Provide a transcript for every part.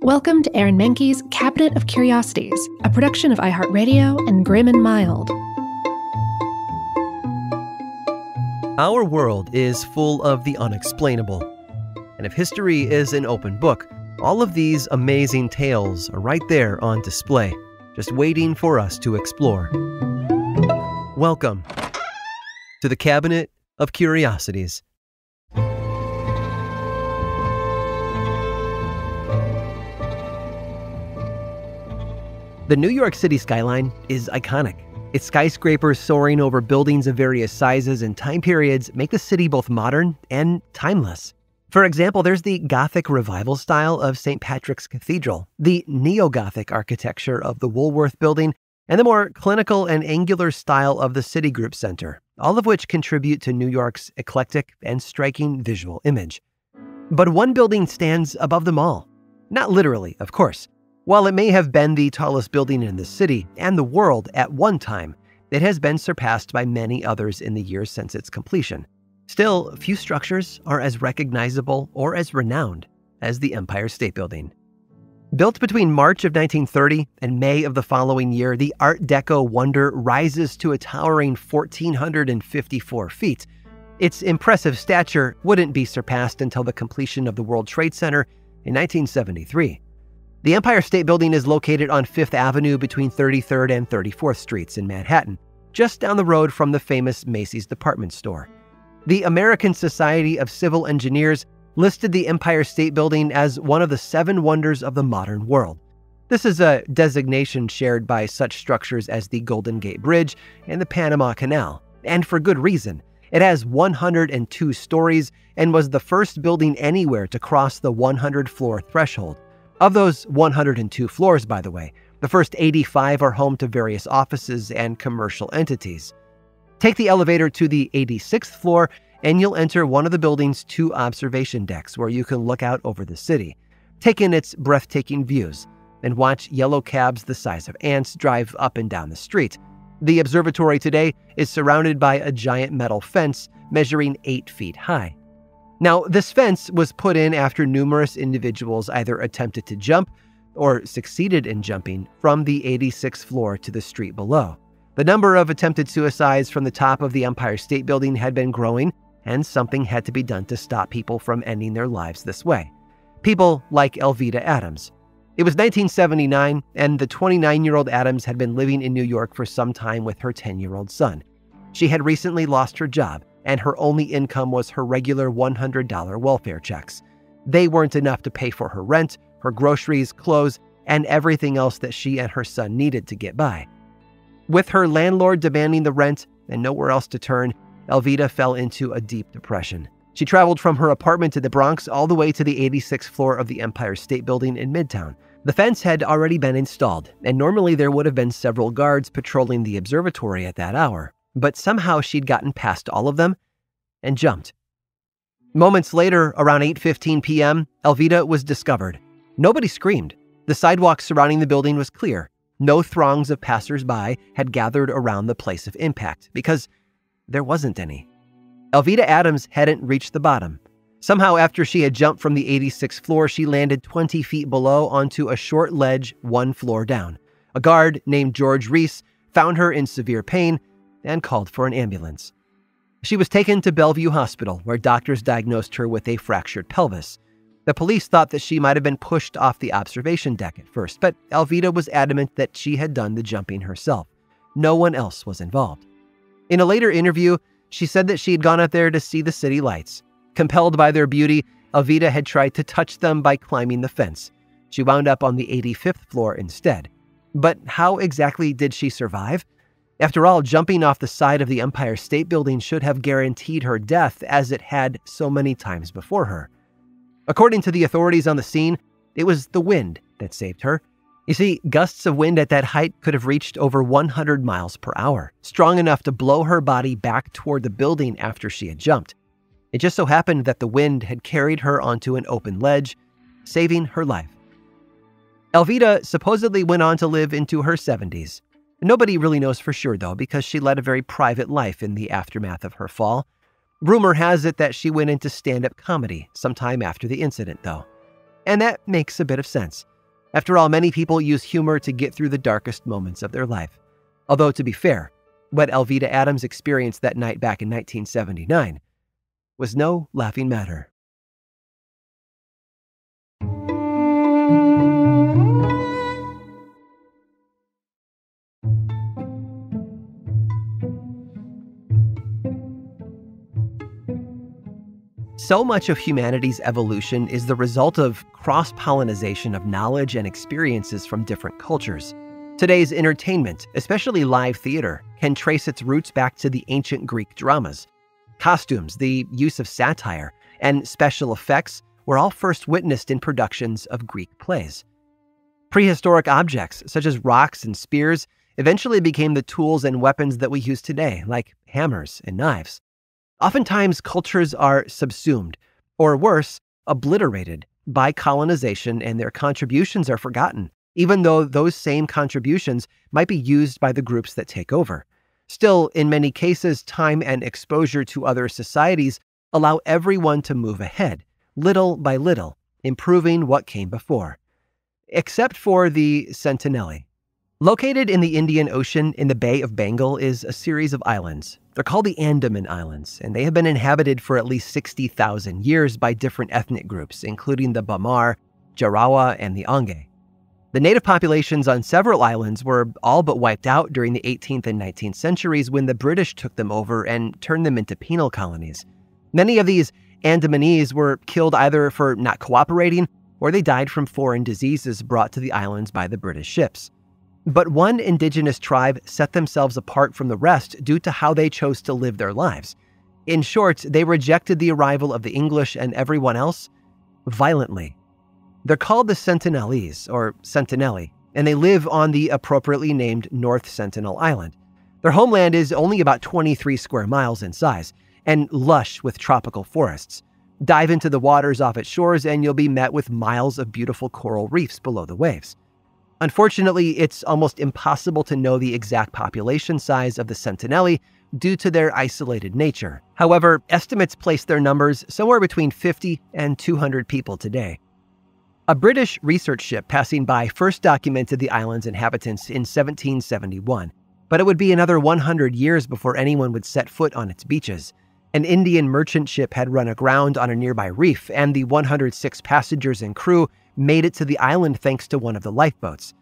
Welcome to Aaron Mahnke's Cabinet of Curiosities, a production of iHeartRadio and Grim and Mild. Our world is full of the unexplainable. And if history is an open book, all of these amazing tales are right there on display, just waiting for us to explore. Welcome to the Cabinet of Curiosities. The New York City skyline is iconic. Its skyscrapers soaring over buildings of various sizes and time periods make the city both modern and timeless. For example, there's the Gothic revival style of St. Patrick's Cathedral, the neo-Gothic architecture of the Woolworth Building, and the more clinical and angular style of the Citigroup Center, all of which contribute to New York's eclectic and striking visual image. But one building stands above them all. Not literally, of course. While it may have been the tallest building in the city and the world at one time, it has been surpassed by many others in the years since its completion. Still, few structures are as recognizable or as renowned as the Empire State Building. Built between March of 1930 and May of the following year, the Art Deco wonder rises to a towering 1,454 feet. Its impressive stature wouldn't be surpassed until the completion of the World Trade Center in 1973. The Empire State Building is located on 5th Avenue between 33rd and 34th Streets in Manhattan, just down the road from the famous Macy's department store. The American Society of Civil Engineers listed the Empire State Building as one of the 7 wonders of the modern world. This is a designation shared by such structures as the Golden Gate Bridge and the Panama Canal, and for good reason. It has 102 stories and was the first building anywhere to cross the 100-floor threshold. Of those 102 floors, by the way, the first 85 are home to various offices and commercial entities. Take the elevator to the 86th floor, and you'll enter one of the building's 2 observation decks where you can look out over the city, take in its breathtaking views, and watch yellow cabs the size of ants drive up and down the street. The observatory today is surrounded by a giant metal fence measuring 8 feet high. Now, this fence was put in after numerous individuals either attempted to jump or succeeded in jumping from the 86th floor to the street below. The number of attempted suicides from the top of the Empire State Building had been growing, and something had to be done to stop people from ending their lives this way. People like Elvita Adams. It was 1979, and the 29-year-old Adams had been living in New York for some time with her 10-year-old son. She had recently lost her job, and her only income was her regular $100 welfare checks. They weren't enough to pay for her rent, her groceries, clothes, and everything else that she and her son needed to get by. With her landlord demanding the rent and nowhere else to turn, Elvita fell into a deep depression. She traveled from her apartment to the Bronx all the way to the 86th floor of the Empire State Building in Midtown. The fence had already been installed, and normally there would have been several guards patrolling the observatory at that hour. But somehow she'd gotten past all of them and jumped. Moments later, around 8:15 p.m., Elvita was discovered. Nobody screamed. The sidewalk surrounding the building was clear. No throngs of passersby had gathered around the place of impact because there wasn't any. Elvita Adams hadn't reached the bottom. Somehow, after she had jumped from the 86th floor, she landed 20 feet below onto a short ledge 1 floor down. A guard named George Reese found her in severe pain and called for an ambulance. She was taken to Bellevue Hospital, where doctors diagnosed her with a fractured pelvis. The police thought that she might have been pushed off the observation deck at first, but Elvita was adamant that she had done the jumping herself. No one else was involved. In a later interview, she said that she had gone up there to see the city lights. Compelled by their beauty, Elvita had tried to touch them by climbing the fence. She wound up on the 85th floor instead. But how exactly did she survive? After all, jumping off the side of the Empire State Building should have guaranteed her death, as it had so many times before her. According to the authorities on the scene, it was the wind that saved her. You see, gusts of wind at that height could have reached over 100 miles per hour, strong enough to blow her body back toward the building after she had jumped. It just so happened that the wind had carried her onto an open ledge, saving her life. Elvita supposedly went on to live into her 70s. Nobody really knows for sure, though, because she led a very private life in the aftermath of her fall. Rumor has it that she went into stand-up comedy sometime after the incident, though. And that makes a bit of sense. After all, many people use humor to get through the darkest moments of their life. Although, to be fair, what Elvita Adams experienced that night back in 1979 was no laughing matter. So much of humanity's evolution is the result of cross-pollination of knowledge and experiences from different cultures. Today's entertainment, especially live theater, can trace its roots back to the ancient Greek dramas. Costumes, the use of satire, and special effects were all first witnessed in productions of Greek plays. Prehistoric objects, such as rocks and spears, eventually became the tools and weapons that we use today, like hammers and knives. Oftentimes, cultures are subsumed, or worse, obliterated by colonization, and their contributions are forgotten, even though those same contributions might be used by the groups that take over. Still, in many cases, time and exposure to other societies allow everyone to move ahead, little by little, improving what came before. Except for the Sentinel. Located in the Indian Ocean in the Bay of Bengal is a series of islands. They're called the Andaman Islands, and they have been inhabited for at least 60,000 years by different ethnic groups, including the Bamar, Jarawa, and the Onge. The native populations on several islands were all but wiped out during the 18th and 19th centuries when the British took them over and turned them into penal colonies. Many of these Andamanese were killed either for not cooperating or they died from foreign diseases brought to the islands by the British ships. But one indigenous tribe set themselves apart from the rest due to how they chose to live their lives. In short, they rejected the arrival of the English and everyone else violently. They're called the Sentinelese, or Sentinelli, and they live on the appropriately named North Sentinel Island. Their homeland is only about 23 square miles in size, and lush with tropical forests. Dive into the waters off its shores and you'll be met with miles of beautiful coral reefs below the waves. Unfortunately, it's almost impossible to know the exact population size of the Sentinelli due to their isolated nature. However, estimates place their numbers somewhere between 50 and 200 people today. A British research ship passing by first documented the island's inhabitants in 1771, but it would be another 100 years before anyone would set foot on its beaches. An Indian merchant ship had run aground on a nearby reef, and the 106 passengers and crew made it to the island thanks to one of the lifeboats.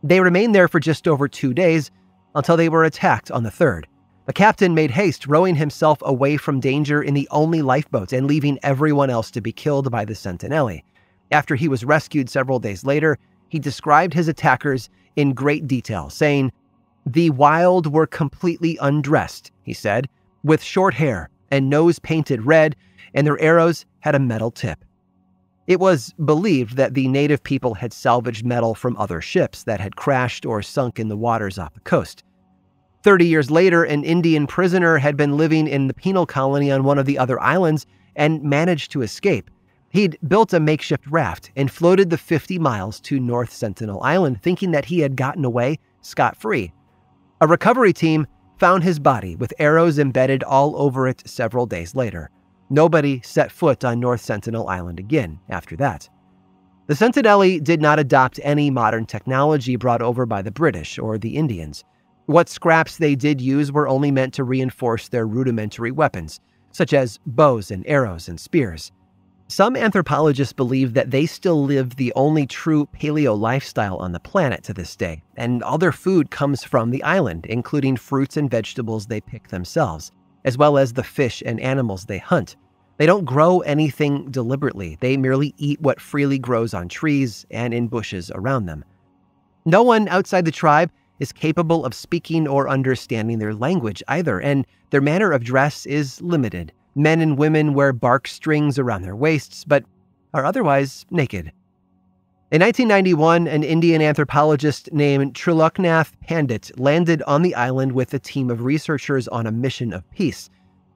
They remained there for just over 2 days until they were attacked on the third. The captain made haste, rowing himself away from danger in the only lifeboat and leaving everyone else to be killed by the Sentinelli. After he was rescued several days later, he described his attackers in great detail, saying, "The wild were completely undressed," he said, "with short hair and nose painted red, and their arrows had a metal tip." It was believed that the native people had salvaged metal from other ships that had crashed or sunk in the waters off the coast. 30 years later, an Indian prisoner had been living in the penal colony on one of the other islands and managed to escape. He'd built a makeshift raft and floated the 50 miles to North Sentinel Island, thinking that he had gotten away scot-free. A recovery team found his body with arrows embedded all over it several days later. Nobody set foot on North Sentinel Island again after that. The Sentinelli did not adopt any modern technology brought over by the British or the Indians. What scraps they did use were only meant to reinforce their rudimentary weapons, such as bows and arrows and spears. Some anthropologists believe that they still live the only true paleo lifestyle on the planet to this day, and all their food comes from the island, including fruits and vegetables they pick themselves, as well as the fish and animals they hunt. They don't grow anything deliberately. They merely eat what freely grows on trees and in bushes around them. No one outside the tribe is capable of speaking or understanding their language either, and their manner of dress is limited. Men and women wear bark strings around their waists, but are otherwise naked. In 1991, an Indian anthropologist named Triloknath Pandit landed on the island with a team of researchers on a mission of peace.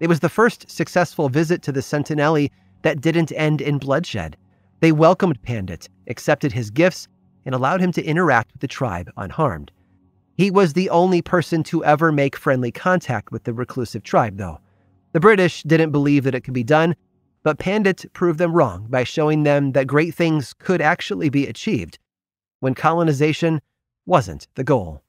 It was the first successful visit to the Sentinelli that didn't end in bloodshed. They welcomed Pandit, accepted his gifts, and allowed him to interact with the tribe unharmed. He was the only person to ever make friendly contact with the reclusive tribe, though. The British didn't believe that it could be done, but Pandit proved them wrong by showing them that great things could actually be achieved when colonization wasn't the goal.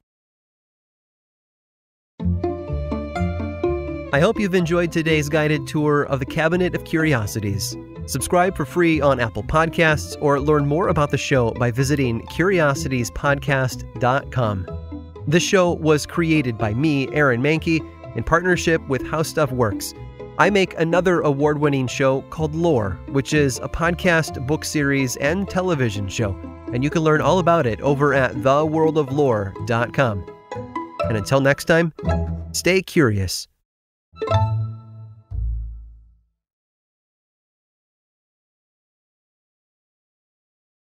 I hope you've enjoyed today's guided tour of the Cabinet of Curiosities. Subscribe for free on Apple Podcasts or learn more about the show by visiting curiositiespodcast.com. This show was created by me, Aaron Mahnke, in partnership with How Stuff Works. I make another award-winning show called Lore, which is a podcast, book series, and television show, and you can learn all about it over at theworldoflore.com. And until next time, stay curious.